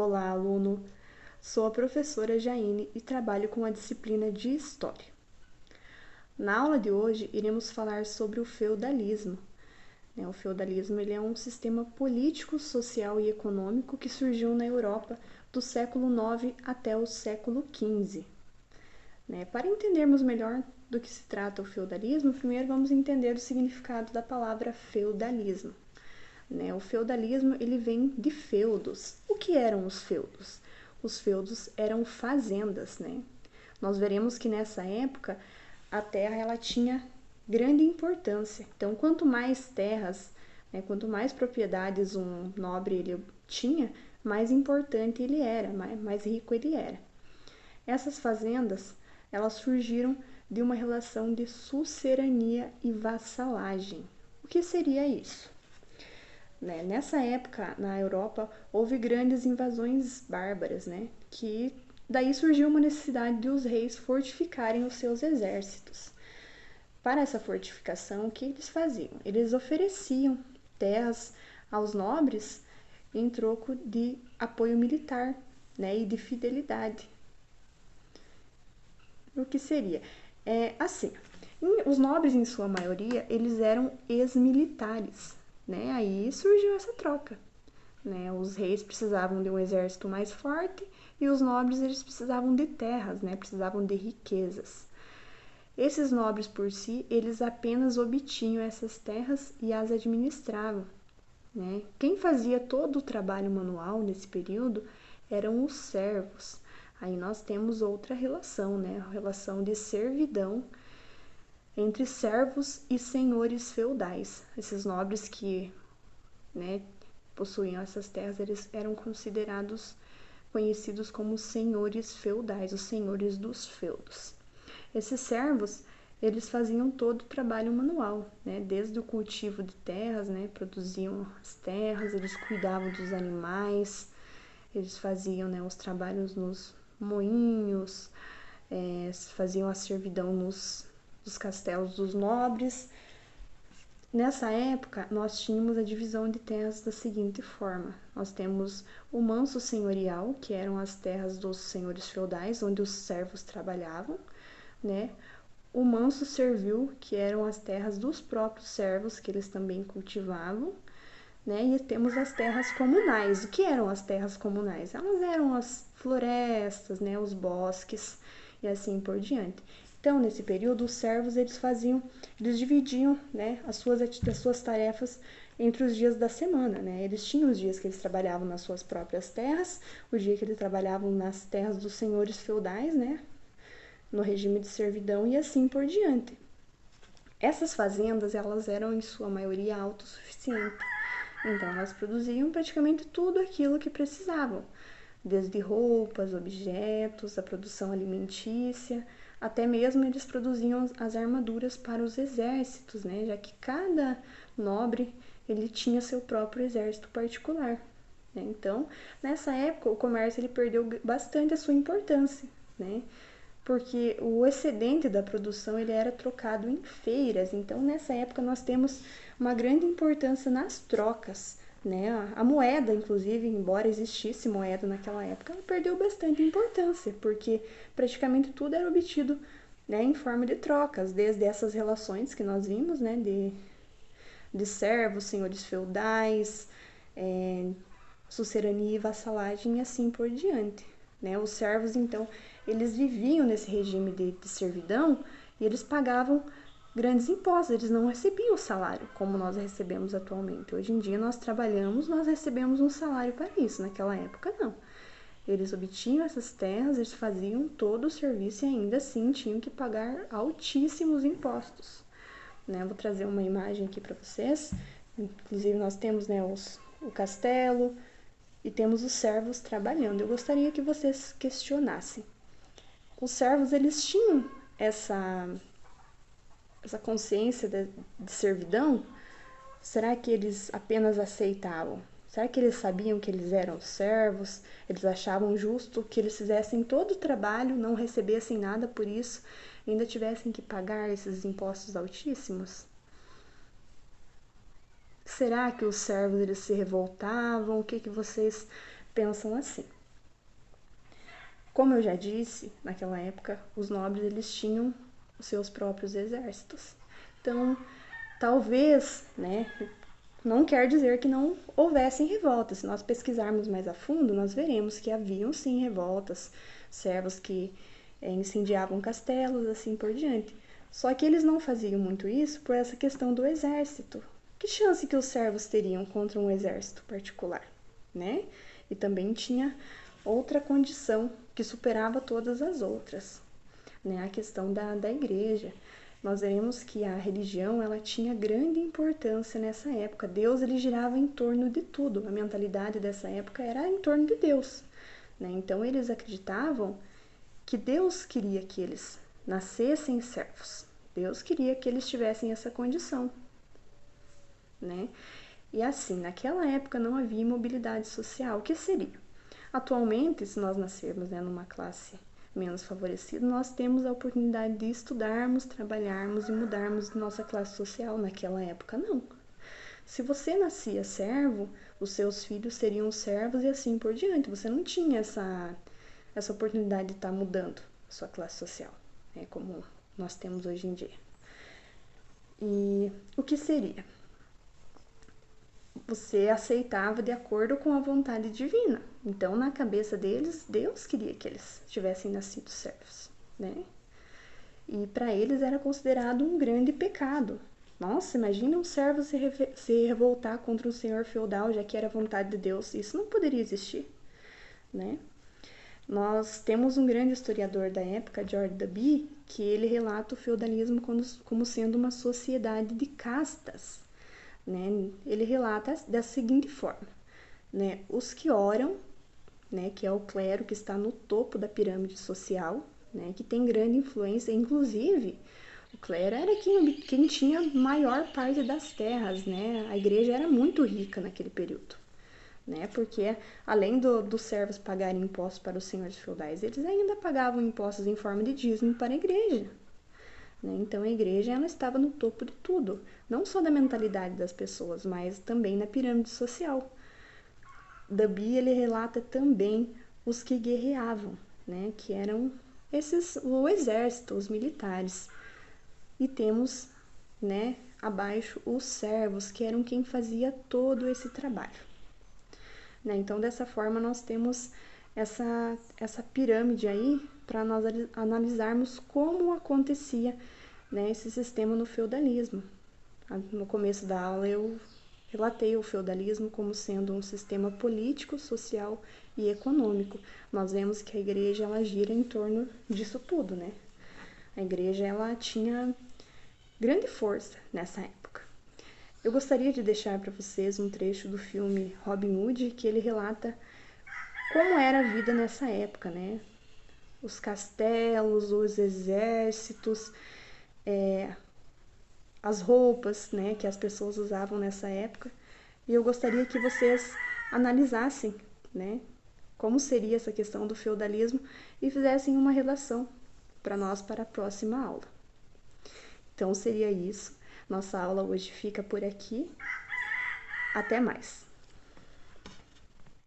Olá, aluno! Sou a professora Jaine e trabalho com a disciplina de História. Na aula de hoje, iremos falar sobre o feudalismo. O feudalismo ele é um sistema político, social e econômico que surgiu na Europa do século IX até o século XV. Para entendermos melhor do que se trata o feudalismo, primeiro vamos entender o significado da palavra feudalismo. O feudalismo ele vem de feudos. O que eram os feudos? Os feudos eram fazendas. Nós veremos que nessa época a terra ela tinha grande importância. Então, quanto mais terras, quanto mais propriedades um nobre ele tinha, mais importante ele era, mais rico ele era. Essas fazendas elas surgiram de uma relação de sucerania e vassalagem. O que seria isso? Nessa época, na Europa, houve grandes invasões bárbaras, que daí surgiu uma necessidade de os reis fortificarem os seus exércitos. Para essa fortificação, o que eles faziam? Eles ofereciam terras aos nobres em troco de apoio militar, e de fidelidade. O que seria? Os nobres, em sua maioria, eles eram ex-militares. Aí surgiu essa troca. Os reis precisavam de um exército mais forte e os nobres eles precisavam de terras, precisavam de riquezas. Esses nobres por si, eles apenas obtinham essas terras e as administravam. Quem fazia todo o trabalho manual nesse período eram os servos. Aí nós temos outra relação, a relação de servidão entre servos e senhores feudais. Esses nobres que possuíam essas terras, eles eram conhecidos como senhores feudais, os senhores dos feudos. Esses servos, eles faziam todo o trabalho manual, desde o cultivo de terras, produziam as terras, eles cuidavam dos animais, eles faziam os trabalhos nos moinhos, faziam a servidão nos castelos dos nobres. Nessa época, nós tínhamos a divisão de terras da seguinte forma. Nós temos o manso senhorial, que eram as terras dos senhores feudais, onde os servos trabalhavam, O manso servil, que eram as terras dos próprios servos, que eles também cultivavam, E temos as terras comunais. O que eram as terras comunais? Elas eram as florestas, os bosques e assim por diante. Então, nesse período, os servos eles dividiam, as suas tarefas entre os dias da semana, Eles tinham os dias que eles trabalhavam nas suas próprias terras, o dia que eles trabalhavam nas terras dos senhores feudais, no regime de servidão e assim por diante. Essas fazendas, elas eram em sua maioria autossuficientes. Então, elas produziam praticamente tudo aquilo que precisavam, desde roupas, objetos, a produção alimentícia, até mesmo eles produziam as armaduras para os exércitos, já que cada nobre ele tinha seu próprio exército particular. Então, nessa época, o comércio ele perdeu bastante a sua importância, porque o excedente da produção ele era trocado em feiras. Então, nessa época, nós temos uma grande importância nas trocas. A moeda, inclusive, embora existisse moeda naquela época, ela perdeu bastante importância, porque praticamente tudo era obtido em forma de trocas, desde essas relações que nós vimos, de servos, senhores feudais, sucerania e vassalagem e assim por diante. Os servos, então, eles viviam nesse regime de servidão e eles pagavam grandes impostos, eles não recebiam salário como nós recebemos atualmente. Hoje em dia nós trabalhamos, nós recebemos um salário para isso, naquela época não. Eles obtinham essas terras, eles faziam todo o serviço e ainda assim tinham que pagar altíssimos impostos. Vou trazer uma imagem aqui para vocês, inclusive nós temos o castelo e temos os servos trabalhando. Eu gostaria que vocês questionassem. Os servos, eles tinham essa consciência de servidão? Será que eles apenas aceitavam? Será que eles sabiam que eles eram servos? Eles achavam justo que eles fizessem todo o trabalho, não recebessem nada por isso, e ainda tivessem que pagar esses impostos altíssimos? Será que os servos eles se revoltavam? O que vocês pensam assim. Como eu já disse, naquela época, os nobres eles tinham os seus próprios exércitos. Então, talvez, né, não quer dizer que não houvessem revoltas. Se nós pesquisarmos mais a fundo, nós veremos que haviam sim revoltas, servos que incendiavam castelos, assim por diante. Só que eles não faziam muito isso por essa questão do exército. Que chance que os servos teriam contra um exército particular, né? E também tinha outra condição que superava todas as outras, né? A questão da igreja. Nós veremos que a religião ela tinha grande importância nessa época. Deus ele girava em torno de tudo. A mentalidade dessa época era em torno de Deus, né? Então eles acreditavam que Deus queria que eles nascessem servos. Deus queria que eles tivessem essa condição, né? E assim, naquela época não havia mobilidade social. O que seria? Atualmente, se nós nascermos, né, numa classe menos favorecida, nós temos a oportunidade de estudarmos, trabalharmos e mudarmos nossa classe social. Naquela época, não. Se você nascia servo, os seus filhos seriam servos e assim por diante. Você não tinha essa oportunidade de estar mudando a sua classe social, né, como nós temos hoje em dia. E o que seria? Você aceitava de acordo com a vontade divina. Então, na cabeça deles, Deus queria que eles tivessem nascido servos, né? E para eles era considerado um grande pecado. Nossa, imagina um servo se revoltar contra um senhor feudal, já que era vontade de Deus. Isso não poderia existir, né? Nós temos um grande historiador da época, George Duby, que ele relata o feudalismo como sendo uma sociedade de castas, né? Ele relata da seguinte forma, né? Os que oram, né, que é o clero que está no topo da pirâmide social, né, que tem grande influência, inclusive o clero era quem tinha maior parte das terras, né? A igreja era muito rica naquele período, né? Porque além dos servos pagarem impostos para os senhores feudais, eles ainda pagavam impostos em forma de dízimo para a igreja, né? Então a igreja ela estava no topo de tudo, não só da mentalidade das pessoas, mas também na pirâmide social. Duby ele relata também os que guerreavam, né? Que eram o exército, os militares. E temos, né, abaixo os servos, que eram quem fazia todo esse trabalho, né? Então dessa forma nós temos essa pirâmide aí para nós analisarmos como acontecia, né, esse sistema no feudalismo. No começo da aula eu relatei o feudalismo como sendo um sistema político, social e econômico. Nós vemos que a igreja ela gira em torno disso tudo, né? A igreja ela tinha grande força nessa época. Eu gostaria de deixar para vocês um trecho do filme Robin Hood, que ele relata como era a vida nessa época, né? Os castelos, os exércitos, as roupas, né, que as pessoas usavam nessa época. E eu gostaria que vocês analisassem, né, como seria essa questão do feudalismo e fizessem uma relação para nós para a próxima aula. Então seria isso. Nossa aula hoje fica por aqui. Até mais!